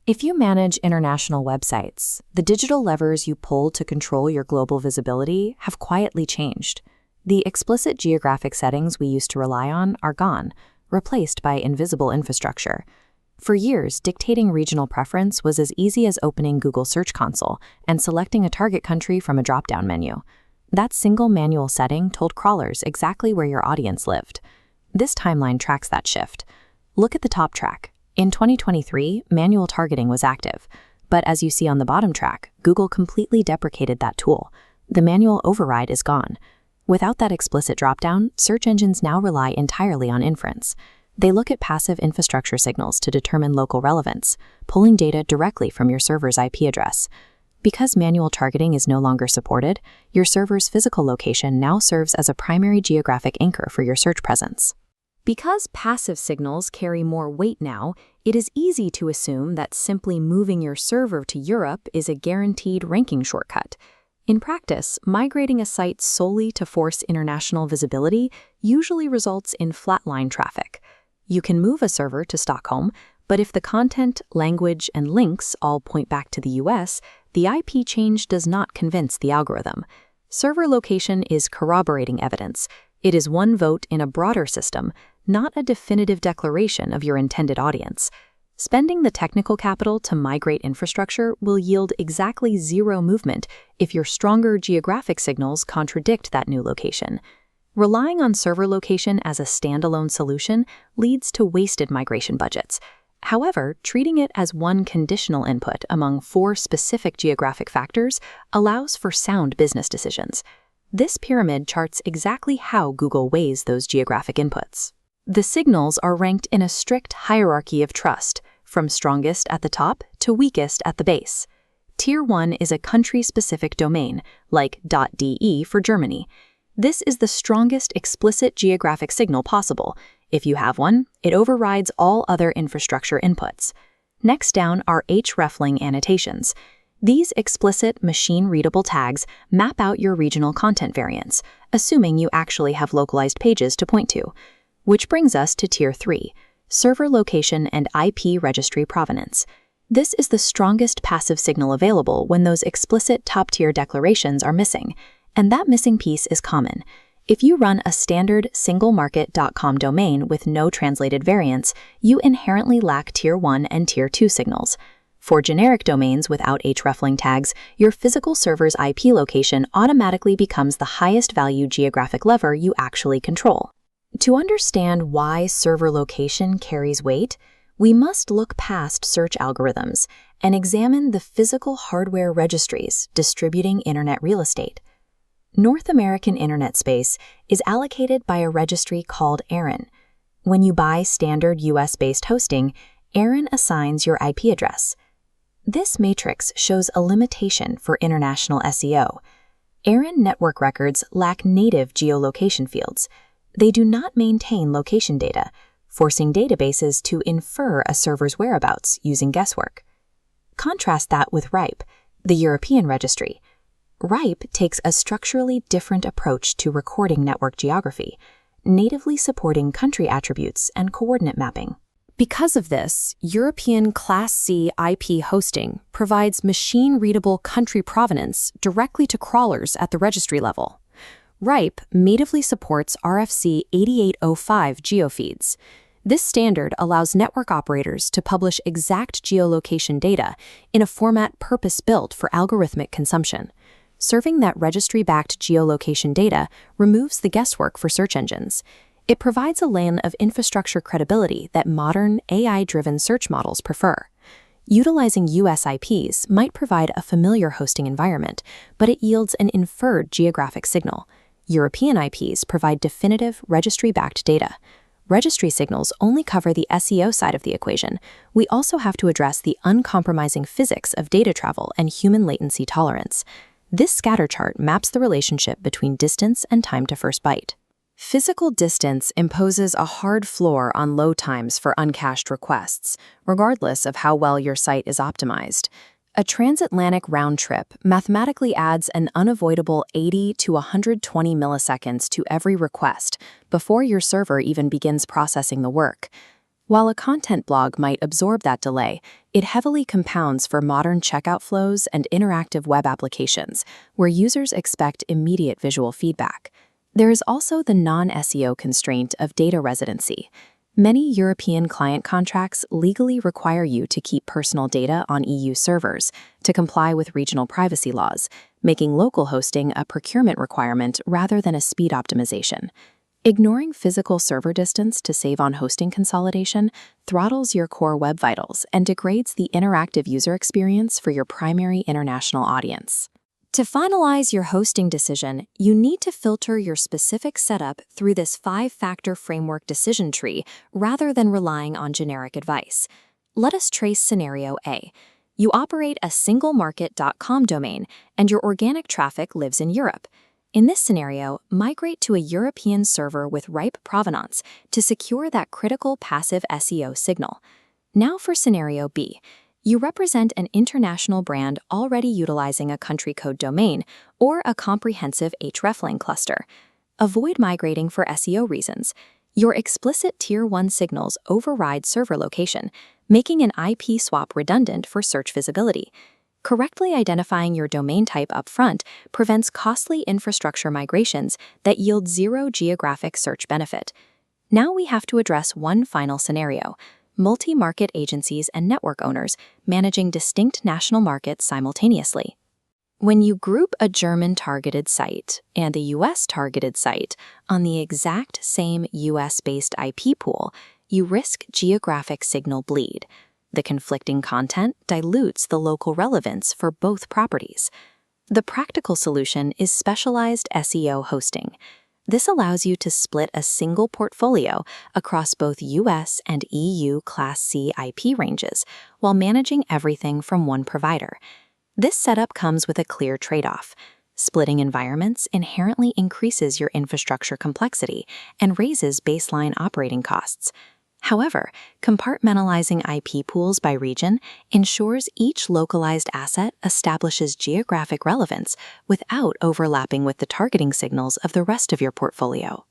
If you manage international websites, the digital levers you pull to control your global visibility have quietly changed. The explicit geographic settings we used to rely on are gone, replaced by invisible infrastructure. For years, dictating regional preference was as easy as opening Google Search Console and selecting a target country from a drop-down menu. That single manual setting told crawlers exactly where your audience lived. This timeline tracks that shift. Look at the top track. In 2023, manual targeting was active, but as you see on the bottom track, Google completely deprecated that tool. The manual override is gone. Without that explicit dropdown, search engines now rely entirely on inference. They look at passive infrastructure signals to determine local relevance, pulling data directly from your server's IP address. Because manual targeting is no longer supported, your server's physical location now serves as a primary geographic anchor for your search presence. Because passive signals carry more weight now, it is easy to assume that simply moving your server to Europe is a guaranteed ranking shortcut. In practice, migrating a site solely to force international visibility usually results in flatline traffic. You can move a server to Stockholm, but if the content, language, and links all point back to the US, the IP change does not convince the algorithm. Server location is corroborating evidence. It is one vote in a broader system, not a definitive declaration of your intended audience. Spending the technical capital to migrate infrastructure will yield exactly zero movement if your stronger geographic signals contradict that new location. Relying on server location as a standalone solution leads to wasted migration budgets. However, treating it as one conditional input among 4 specific geographic factors allows for sound business decisions. This pyramid charts exactly how Google weighs those geographic inputs. The signals are ranked in a strict hierarchy of trust, from strongest at the top to weakest at the base. Tier 1 is a country-specific domain, like .de for Germany. This is the strongest explicit geographic signal possible. If you have one, it overrides all other infrastructure inputs. Next down are hreflang annotations. These explicit machine-readable tags map out your regional content variants, assuming you actually have localized pages to point to. Which brings us to Tier 3, server location and IP registry provenance. This is the strongest passive signal available when those explicit top-tier declarations are missing, and that missing piece is common. If you run a standard singlemarket.com domain with no translated variants, you inherently lack Tier 1 and Tier 2 signals. For generic domains without hreflang tags, your physical server's IP location automatically becomes the highest value geographic lever you actually control. To understand why server location carries weight, we must look past search algorithms and examine the physical hardware registries distributing internet real estate. North American internet space is allocated by a registry called ARIN. When you buy standard US-based hosting, ARIN assigns your IP address. This matrix shows a limitation for international SEO. ARIN network records lack native geolocation fields. They do not maintain location data, forcing databases to infer a server's whereabouts using guesswork. Contrast that with RIPE, the European registry. RIPE takes a structurally different approach to recording network geography, natively supporting country attributes and coordinate mapping. Because of this, European Class C IP hosting provides machine-readable country provenance directly to crawlers at the registry level. RIPE natively supports RFC 8805 geofeeds. This standard allows network operators to publish exact geolocation data in a format purpose-built for algorithmic consumption. Serving that registry-backed geolocation data removes the guesswork for search engines. It provides a lane of infrastructure credibility that modern AI-driven search models prefer. Utilizing US IPs might provide a familiar hosting environment, but it yields an inferred geographic signal. European IPs provide definitive registry-backed data. Registry signals only cover the SEO side of the equation. We also have to address the uncompromising physics of data travel and human latency tolerance. This scatter chart maps the relationship between distance and time to first byte. Physical distance imposes a hard floor on load times for uncached requests, regardless of how well your site is optimized. A transatlantic round trip mathematically adds an unavoidable 80 to 120 milliseconds to every request before your server even begins processing the work. While a content blog might absorb that delay, it heavily compounds for modern checkout flows and interactive web applications, where users expect immediate visual feedback. There is also the non-SEO constraint of data residency. Many European client contracts legally require you to keep personal data on EU servers to comply with regional privacy laws, making local hosting a procurement requirement rather than a speed optimization. Ignoring physical server distance to save on hosting consolidation throttles your core web vitals and degrades the interactive user experience for your primary international audience. To finalize your hosting decision, you need to filter your specific setup through this 5-factor framework decision tree rather than relying on generic advice. Let us trace scenario A. You operate a singlemarket.com domain and your organic traffic lives in Europe. In this scenario, migrate to a European server with ripe provenance to secure that critical passive SEO signal. Now for scenario B. You represent an international brand already utilizing a country code domain or a comprehensive hreflang cluster. Avoid migrating for SEO reasons. Your explicit Tier 1 signals override server location, making an IP swap redundant for search visibility. Correctly identifying your domain type upfront prevents costly infrastructure migrations that yield zero geographic search benefit. Now we have to address one final scenario: multi-market agencies and network owners managing distinct national markets simultaneously. When you group a German-targeted site and a US-targeted site on the exact same US-based IP pool, you risk geographic signal bleed. The conflicting content dilutes the local relevance for both properties. The practical solution is specialized SEO hosting. This allows you to split a single portfolio across both US and EU Class C IP ranges while managing everything from one provider. This setup comes with a clear trade-off. Splitting environments inherently increases your infrastructure complexity and raises baseline operating costs. However, compartmentalizing IP pools by region ensures each localized asset establishes geographic relevance without overlapping with the targeting signals of the rest of your portfolio.